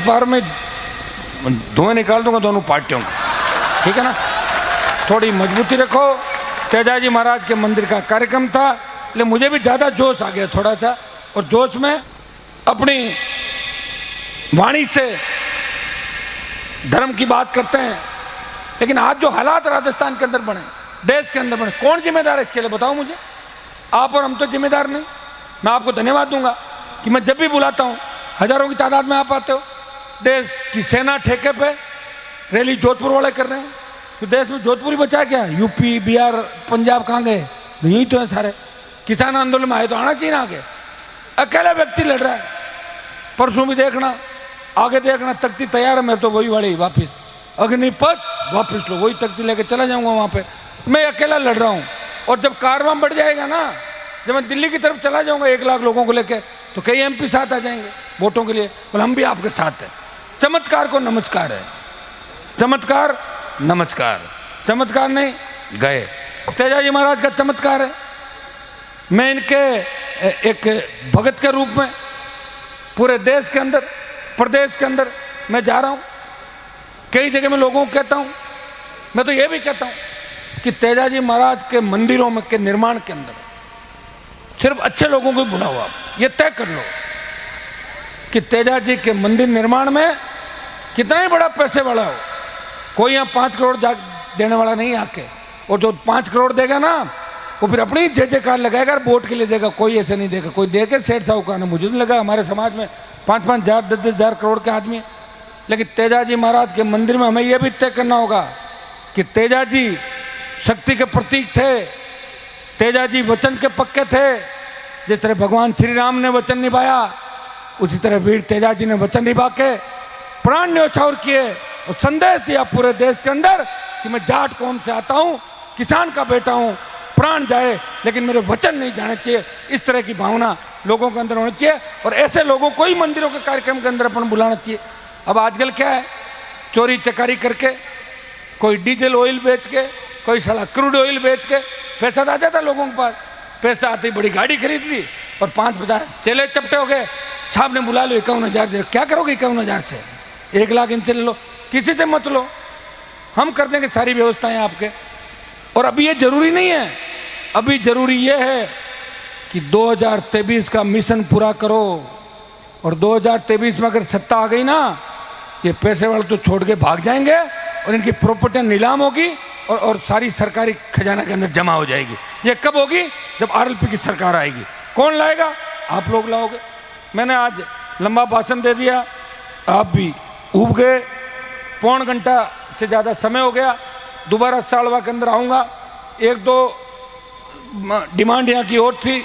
बार में धुएं निकाल दूंगा दोनों पार्टियों को, ठीक है ना। थोड़ी मजबूती रखो। तेजाजी महाराज के मंदिर का कार्यक्रम था, इसलिए मुझे भी ज़्यादा जोश आ गया थोड़ा सा, और जोश में अपनी वाणी से धर्म की बात करते हैं। लेकिन आज जो हालात राजस्थान के अंदर बने, देश के अंदर बने, कौन जिम्मेदार है इसके लिए, बताओ मुझे। आप और हम तो जिम्मेदार नहीं। मैं आपको धन्यवाद दूंगा कि मैं जब भी बुलाता हूं हजारों की तादाद में आप आते हो। देश की सेना ठेके पे रैली जोधपुर वाले कर रहे हैं, तो देश में जोधपुर ही बचा क्या? यूपी, बिहार, पंजाब कहाँ गए? यही तो है सारे। किसान आंदोलन में आए तो आना चाहिए ना आगे। अकेला व्यक्ति लड़ रहा है। परसों भी देखना, आगे देखना, तख्ती तैयार है, मैं तो वही वाली वापिस अग्निपथ वापिस लो, वही तख्ती लेके चला जाऊंगा वहां पे। मैं अकेला लड़ रहा हूं, और जब कारवां बढ़ जाएगा ना, जब मैं दिल्ली की तरफ चला जाऊंगा 1 लाख लोगों को लेके, तो कई एमपी साथ आ जाएंगे वोटों के लिए, बोले हम भी आपके साथ हैं। चमत्कार को नमस्कार है, चमत्कार नमस्कार, चमत्कार नहीं गए। तेजाजी महाराज का चमत्कार है। मैं इनके एक भगत के रूप में पूरे देश के अंदर, प्रदेश के अंदर मैं जा रहा हूं। कई जगह मैं लोगों को कहता हूं, मैं तो ये भी कहता हूं कि तेजाजी महाराज के मंदिरों में के निर्माण के अंदर सिर्फ अच्छे लोगों को बुलाओ। आप ये तय कर लो कि तेजाजी के मंदिर निर्माण में कितना ही बड़ा पैसे वाला हो, कोई यहाँ 5 करोड़ देने वाला नहीं आके, और जो 5 करोड़ देगा ना वो फिर अपनी जय जयकार लगाएगा, वोट के लिए देगा। कोई ऐसे नहीं देगा, कोई देके सेठ साहूकार। मुझे नहीं लगा हमारे समाज में 5-5 हजार 10-10 हजार करोड़ के आदमी। लेकिन तेजाजी महाराज के मंदिर में हमें यह भी तय करना होगा कि तेजाजी शक्ति के प्रतीक थे, तेजाजी वचन के पक्के थे। जिस तरह भगवान श्री राम ने वचन निभाया, उसी तरह वीर तेजाजी ने वचन निभा के प्राण न्योछावर किए और संदेश दिया पूरे देश के अंदर कि मैं जाट कौम से आता हूं, किसान का बेटा हूं, प्राण जाए लेकिन मेरे वचन नहीं जाने चाहिए। इस तरह की भावना लोगों के अंदर होनी चाहिए, और ऐसे लोगों को ही मंदिरों के कार्यक्रम के अंदर अपन बुलाना चाहिए। अब आजकल क्या है, चोरी चकारी करके, कोई डीजल ऑयल बेच के, कोई साला क्रूड ऑयल बेच के पैसा आ जाता लोगों के पास। पैसा आती बड़ी गाड़ी खरीद ली और 5-50 चेले चपटे हो गए। साहब ने बुला लो 51,000, क्या करोगे 51,000 से? 1 लाख इनसे ले लो, किसी से मत लो, हम कर देंगे सारी व्यवस्थाएं आपके। और अभी ये जरूरी नहीं है, अभी जरूरी ये है कि 2023 का मिशन पूरा करो, और 2023 में अगर सत्ता आ गई ना, ये पैसे वाले तो छोड़ के भाग जाएंगे और इनकी प्रॉपर्टी नीलाम होगी और सारी सरकारी खजाना के अंदर जमा हो जाएगी। ये कब होगी? जब आरएलपी की सरकार आएगी। कौन लाएगा? आप लोग लाओगे। मैंने आज लंबा भाषण दे दिया, आप भी ऊब गए। 1.25 घंटा से ज़्यादा समय हो गया। दोबारा साड़वा के अंदर आऊँगा। 1-2 डिमांड यहाँ की और थी।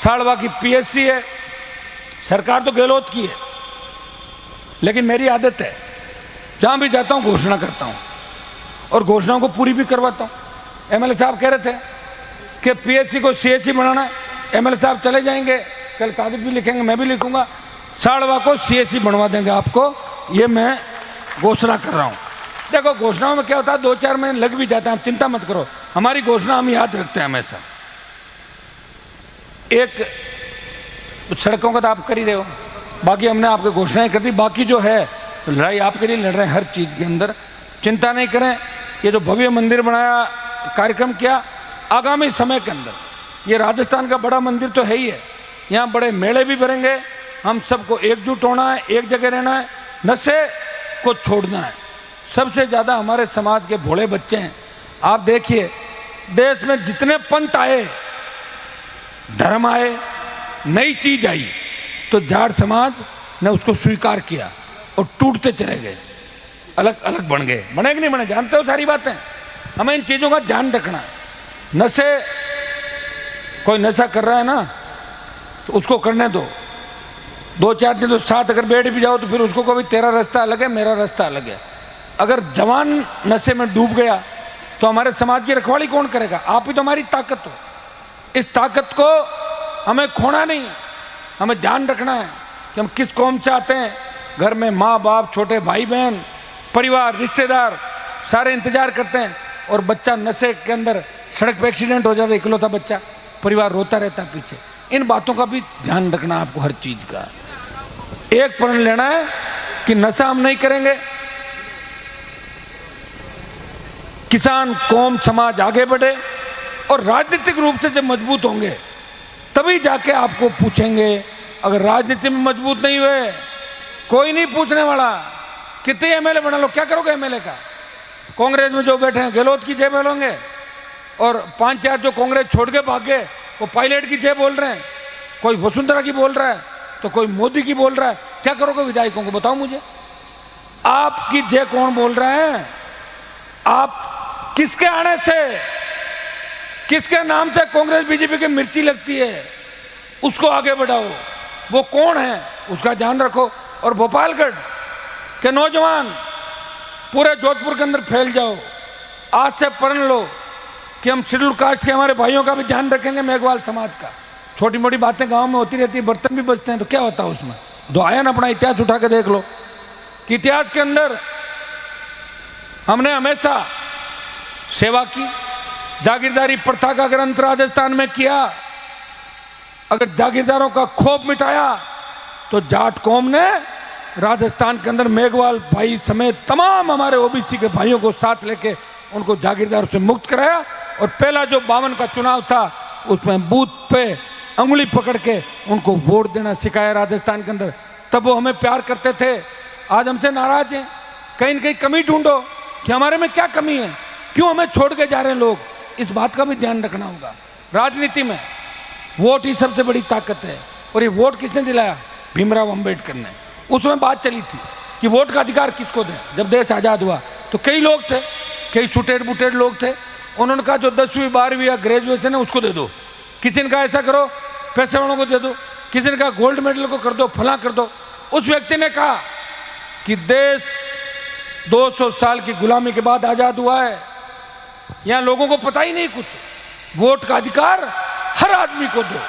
साड़वा की पीएससी है, सरकार तो गहलोत की है, लेकिन मेरी आदत है जहाँ भी जाता हूँ घोषणा करता हूँ, और घोषणाओं को पूरी भी करवाता हूँ। एमएलए साहब कह रहे थे कि पीएससी को सीएचसी बनाना है। एमएलए साहब चले जाएंगे, कल कागज भी लिखेंगे, मैं भी लिखूंगा, साड़वा को सीएचसी बनवा देंगे आपको। ये मैं घोषणा कर रहा हूँ। देखो घोषणाओं में क्या होता है, 2-4 महीने लग भी जाता है, आप चिंता मत करो, हमारी घोषणा हम याद रखते हैं हमेशा। एक सड़कों का तो आप कर ही रहे हो, बाकी हमने आपकी घोषणाएं कर दी। बाकी जो है लड़ाई आपके लिए लड़ रहे हैं हर चीज़ के अंदर, चिंता नहीं करें। ये जो भव्य मंदिर बनाया, कार्यक्रम किया, आगामी समय के अंदर ये राजस्थान का बड़ा मंदिर तो है ही है, यहाँ बड़े मेले भी भरेंगे। हम सबको एकजुट होना है, एक जगह रहना है, नशे को छोड़ना है। सबसे ज़्यादा हमारे समाज के भोले बच्चे हैं। आप देखिए देश में जितने पंथ आए, धर्म आए, नई चीज आई, तो जाट समाज ने उसको स्वीकार किया और टूटते चले गए, अलग अलग बन गए। बने कि नहीं बने, जानते हो सारी बातें। हमें इन चीज़ों का ध्यान रखना है। नशे, कोई नशा कर रहा है ना तो उसको करने दो, 2-4 दिन तो साथ अगर बैठ भी जाओ तो फिर उसको कभी तेरा रास्ता अलग है, मेरा रास्ता अलग है। अगर जवान नशे में डूब गया तो हमारे समाज की रखवाली कौन करेगा? आप ही तो हमारी ताकत हो। इस ताकत को हमें खोना नहीं है, हमें ध्यान रखना है कि हम किस कौम से आते हैं। घर में माँ बाप, छोटे भाई बहन, परिवार, रिश्तेदार सारे इंतजार करते हैं, और बच्चा नशे के अंदर सड़क पे एक्सीडेंट हो जाता है, इकलौता बच्चा, परिवार रोता रहता है पीछे। इन बातों का भी ध्यान रखना आपको, हर चीज का। एक प्रण लेना है कि नशा हम नहीं करेंगे, किसान कौम समाज आगे बढ़े और राजनीतिक रूप से जब मजबूत होंगे तभी जाके आपको पूछेंगे। अगर राजनीति में मजबूत नहीं हुए, कोई नहीं पूछने वाला। कितने एमएलए बना लो, क्या करोगे एमएलए का? कांग्रेस में जो बैठे हैं गहलोत की जय बोलोगे, और 5-4 जो कांग्रेस छोड़ के भाग गए वो पायलट की जय बोल रहे हैं, कोई वसुंधरा की बोल रहा है तो कोई मोदी की बोल रहा है। क्या करोगे विधायकों को, बताओ मुझे। आपकी जय कौन बोल रहा है? आप किसके आने से, किसके नाम से कांग्रेस बीजेपी की मिर्ची लगती है, उसको आगे बढ़ाओ। वो कौन है उसका ध्यान रखो। और भोपालगढ़ के नौजवान पूरे जोधपुर के अंदर फैल जाओ, आज से प्रण लो कि हम शेड्यूल कास्ट के हमारे भाइयों का भी ध्यान रखेंगे, मेघवाल समाज का। छोटी मोटी बातें गांव में होती रहती है, बर्तन भी बचते हैं तो क्या होता है उसमें। दो आयन अपना इतिहास उठा के देख लो कि इतिहास के अंदर हमने हमेशा सेवा की। जागीरदारी प्रथा का ग्रंथ राजस्थान में किया, अगर जागीरदारों का खौफ मिटाया तो जाट कौम ने राजस्थान के अंदर मेघवाल भाई समेत तमाम हमारे ओबीसी के भाइयों को साथ लेके उनको जागीरदारों से मुक्त कराया। और पहला जो 52 का चुनाव था उसमें बूथ पे अंगुली पकड़ के उनको वोट देना सिखाया राजस्थान के अंदर। तब वो हमें प्यार करते थे, आज हमसे नाराज हैं। कहीं न कहीं कमी ढूंढो कि हमारे में क्या कमी है, क्यों हमें छोड़ के जा रहे हैं लोग। इस बात का भी ध्यान रखना होगा। राजनीति में वोट ही सबसे बड़ी ताकत है। और ये वोट किसने दिलाया? भीमराव अंबेडकर ने। उसमें बात चली थी कि वोट का अधिकार किसको दें। जब देश आज़ाद हुआ तो कई लोग थे, कई छुटेड बुटेड लोग थे, उन्होंने कहा जो 10वीं 12वीं या ग्रेजुएशन है उसको दे दो, किसी ने कहा ऐसा करो पैसे वालों को दे दो, किसी ने कहा गोल्ड मेडल को कर दो, फला कर दो। उस व्यक्ति ने कहा कि देश 200 साल की गुलामी के बाद आज़ाद हुआ है, यहाँ लोगों को पता ही नहीं कुछ। वोट का अधिकार हर आदमी को दो,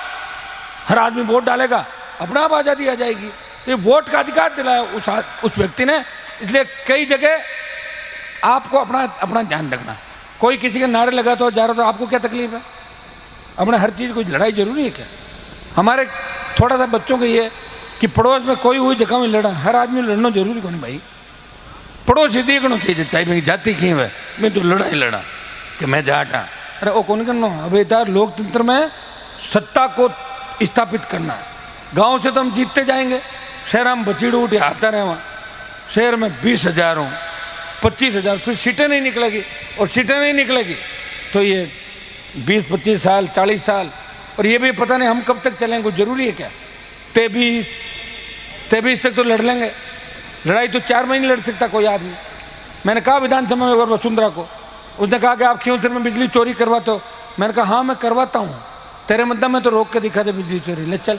हर आदमी वोट डालेगा, अपना आप आज़ादी आ जाएगी। तो वोट का अधिकार दिलाया उस व्यक्ति ने। इसलिए कई जगह आपको अपना ध्यान रखना। कोई किसी के नारे लगाता हो जा रहा तो आपको क्या तकलीफ है? अपने हर चीज़ कोई लड़ाई जरूरी है क्या? हमारे थोड़ा सा बच्चों को ये कि पड़ोस में कोई हुई जगह में लड़ा, हर आदमी लड़ना जरूरी कौन भाई? पड़ोस ही देखना चाहिए, चाहे मेरी जाति की है मैं तो लड़ा ही लड़ा कि मैं जाट हाँ। अरे वो कौन करना? अब इधर लोकतंत्र में सत्ता को स्थापित करना है। गांव से तो हम जीतते जाएंगे, शहर हम बचीड़ू उठे आता रहे। वहाँ शहर में 20,000 हो, 25,000, फिर सीटें नहीं निकलेगी। और सीटें नहीं निकलेगी तो ये 20-25 साल 40 साल, और ये भी पता नहीं हम कब तक चलेंगे। जरूरी है क्या? 23 तक तो लड़ लेंगे। लड़ाई तो 4 महीने लड़ सकता कोई आदमी। मैंने कहा विधानसभा में और वसुंधरा को, उसने कहा कि आप खींवसर में बिजली चोरी करवाते हो। मैंने कहा हाँ मैं करवाता हूँ, तेरे मतलब में तो रोक के दिखा दे बिजली चोरी, ले चल।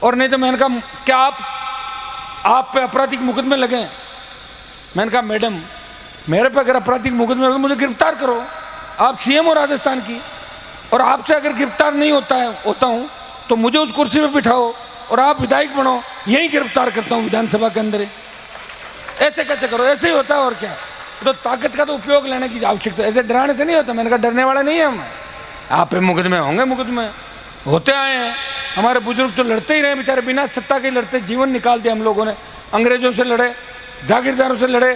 और नहीं तो मैंने कहा क्या आप पे आपराधिक मुकदमे लगे? मैंने कहा मैडम मेरे पे अगर आपराधिक मुकदमे लगे मुझे गिरफ्तार करो, आप सीएम हो राजस्थान की, और आपसे अगर गिरफ्तार नहीं होता हूँ तो मुझे उस कुर्सी पे बिठाओ और आप विधायक बनो, यही गिरफ्तार करता हूँ विधानसभा के अंदर। ऐसे कैसे करो? ऐसे ही होता है और क्या। तो ताकत का तो उपयोग लेने की आवश्यकता, ऐसे डराने से नहीं होता। मैंने कहा डरने वाला नहीं है हम, आप पे मुकदमे होंगे, मुकदमे होते आए हैं। हमारे बुजुर्ग तो लड़ते ही रहे बेचारे, बिना सत्ता के लड़ते जीवन निकाल दिया हम लोगों ने। अंग्रेजों से लड़े, जागीरदारों से लड़े,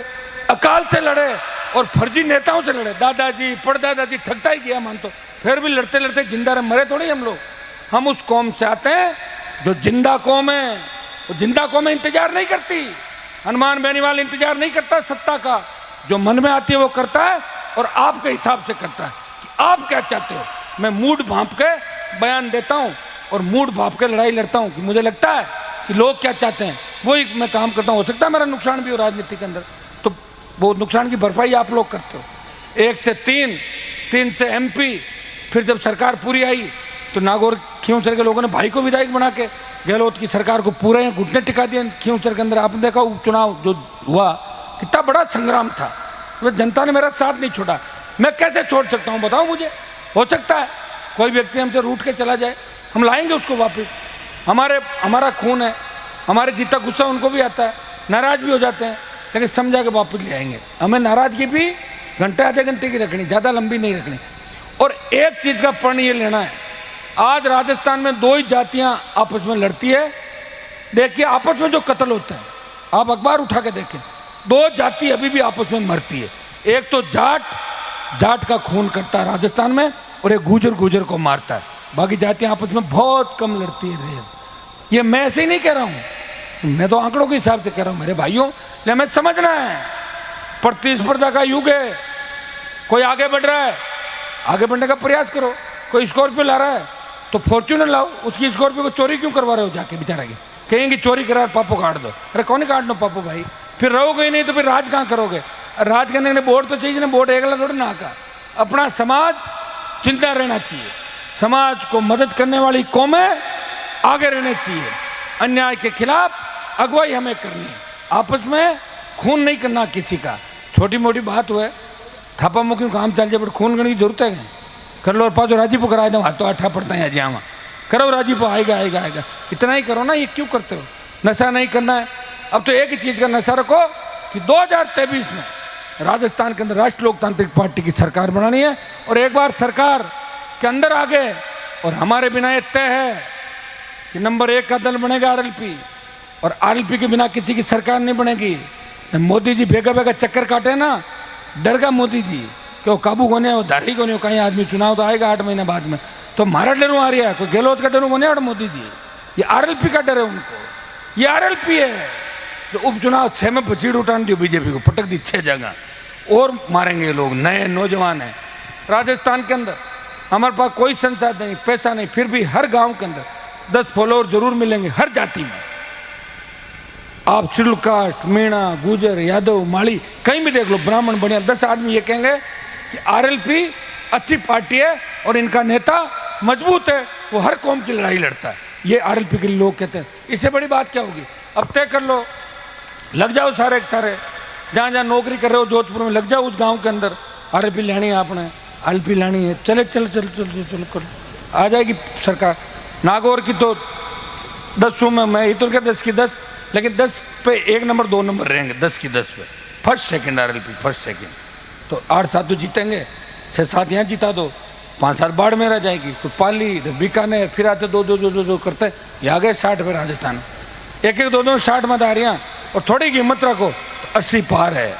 अकाल से लड़े और फर्जी नेताओं से लड़े। दादाजी परदादाजी ठगता ही किया मान तो, फिर भी लड़ते लड़ते जिंदा रहे, मरे थोड़ी हम लोग। हम उस कौम से आते हैं जो जिंदा कौम है। वो जिंदा कौम इंतजार नहीं करती। हनुमान बेनीवाल इंतजार नहीं करता सत्ता का, जो मन में आती है वो करता है और आपके हिसाब से करता है कि आप क्या चाहते हो। मैं मूड भांप के बयान देता हूँ और मूड भांप के लड़ाई लड़ता हूँ कि मुझे लगता है कि लोग क्या चाहते हैं वही मैं काम करता हूँ। हो सकता है मेरा नुकसान भी हो राजनीति के अंदर, तो वो नुकसान की भरपाई आप लोग करते हो। 1 से 3 से MP, फिर जब सरकार पूरी आई तो नागौर खींवसर के लोगों ने भाई को विधायक बना के गहलोत की सरकार को पूरे घुटने टिका दिए खींवसर के अंदर। आपने देखा उपचुनाव जो हुआ कितना बड़ा संग्राम था, तो जनता ने मेरा साथ नहीं छोड़ा। मैं कैसे छोड़ सकता हूँ बताओ मुझे? हो सकता है कोई व्यक्ति हमसे रूठ के चला जाए, हम लाएंगे उसको वापस। हमारा खून है, हमारे जितना गुस्सा उनको भी आता है, नाराज भी हो जाते हैं, लेकिन समझा के वापस ले आएंगे। हमें नाराजगी भी घंटे आधे घंटे की रखनी, ज़्यादा लंबी नहीं रखनी। और एक चीज़ का प्रण ये लेना है, आज राजस्थान में 2 ही जातियां आपस में लड़ती है। देखिए आपस में जो कत्ल होता है आप अखबार उठा के देखें, दो जाति अभी भी आपस में मरती है। एक तो जाट का खून करता है राजस्थान में, और एक गुजर को मारता है। बाकी जातियां आपस में बहुत कम लड़ती है। ये मैं ऐसे ही नहीं कह रहा हूं, मैं तो आंकड़ों के हिसाब से कह रहा हूं मेरे भाइयों। लेकिन हमें समझना है प्रतिस्पर्धा का युग है, कोई आगे बढ़ रहा है, आगे बढ़ने का प्रयास करो। कोई स्कॉर्पियो ला रहा है तो फॉर्च्यूनर लाओ, उसकी स्कॉर्पियो को चोरी क्यों करवा रहे हो जाके बेचारा के? कहेंगे चोरी करा पापो काट दो। अरे कौन काट दो पापो भाई, फिर रहोगे ही नहीं तो फिर राज कहाँ करोगे? राज करने के लिए वोट तो चाहिए ना, वोट एकला थोड़ा ना का। अपना समाज जिंदा रहना चाहिए, समाज को मदद करने वाली कौमें आगे रहने चाहिए। अन्याय के खिलाफ अगुवाई हमें करनी है, आपस में खून नहीं करना किसी का। छोटी मोटी बात हुए थापा मुखी काम चल जाए, बट खून करने की जरूरत है कर लो। और पाँच राजीपो कराए दो, हाथों आठा पड़ता है जावा करो, राजीपो आएगा आएगा आएगा, इतना ही करो ना। ये क्यों करते हो? नशा नहीं करना है। अब तो एक ही चीज का नशा रखो कि 2023 में राजस्थान के अंदर राष्ट्रीय लोकतांत्रिक पार्टी की सरकार बनानी है, और एक बार सरकार के अंदर आ गए और हमारे बिना ये तय है कि नंबर 1 का दल बनेगा आरएलपी, और आरएलपी के बिना किसी की सरकार नहीं बनेगी। मोदी जी बेगा चक्कर काटे ना, डर गया मोदी जी कि वो काबू कोने हो, धारी कोने हो, कहीं आदमी चुनाव तो आएगा 8 महीने बाद में, तो हमारा डरू आ रहा है। कोई गहलोत का डरू कोने और मोदी जी, ये आरएलपी का डर है उनको। ये आरएलपी है जो उपचुनाव 6 में बचीड़ उठान दी बीजेपी को, पटक दी 6 जगह, और मारेंगे लोग। नए नौजवान हैं राजस्थान के अंदर, हमारे पास कोई संसाधन नहीं, पैसा नहीं, फिर भी हर गांव के अंदर 10 फॉलोअर जरूर मिलेंगे हर जाति में। आप शेड्यूल कास्ट, मीणा, गुजर, यादव, माली कहीं भी देख लो, ब्राह्मण बढ़िया 10 आदमी ये कहेंगे कि आरएलपी अच्छी पार्टी है और इनका नेता मजबूत है, वो हर कौम की लड़ाई लड़ता है। ये आरएलपी के लोग कहते हैं। इससे बड़ी बात क्या होगी? अब तय कर लो, लग जाओ सारे जहाँ जहाँ नौकरी कर रहे हो जोधपुर में, लग जाओ उस गांव के अंदर। आरएलपी लेनी है आपने, आरएलपी लेनी है, चलो करो, आ जाएगी सरकार। नागौर की तो 10 में मैं तो क्या 10 की 10, लेकिन 10 पे 1 नंबर 2 नंबर रहेंगे, 10 की 10 पे first second RLP, first second. तो 8-7 तो जीतेंगे, 6-7 यहाँ जीता दो, 5-7 बाढ़ में रह जाएगी। तो पाली, बीकानेर, फिर आते 2 करते, ये आ गए 60 पे राजस्थान। 1-1, 2-2 60 मतदारियाँ, और थोड़ी हिम्मत रखो तो 80 पार है।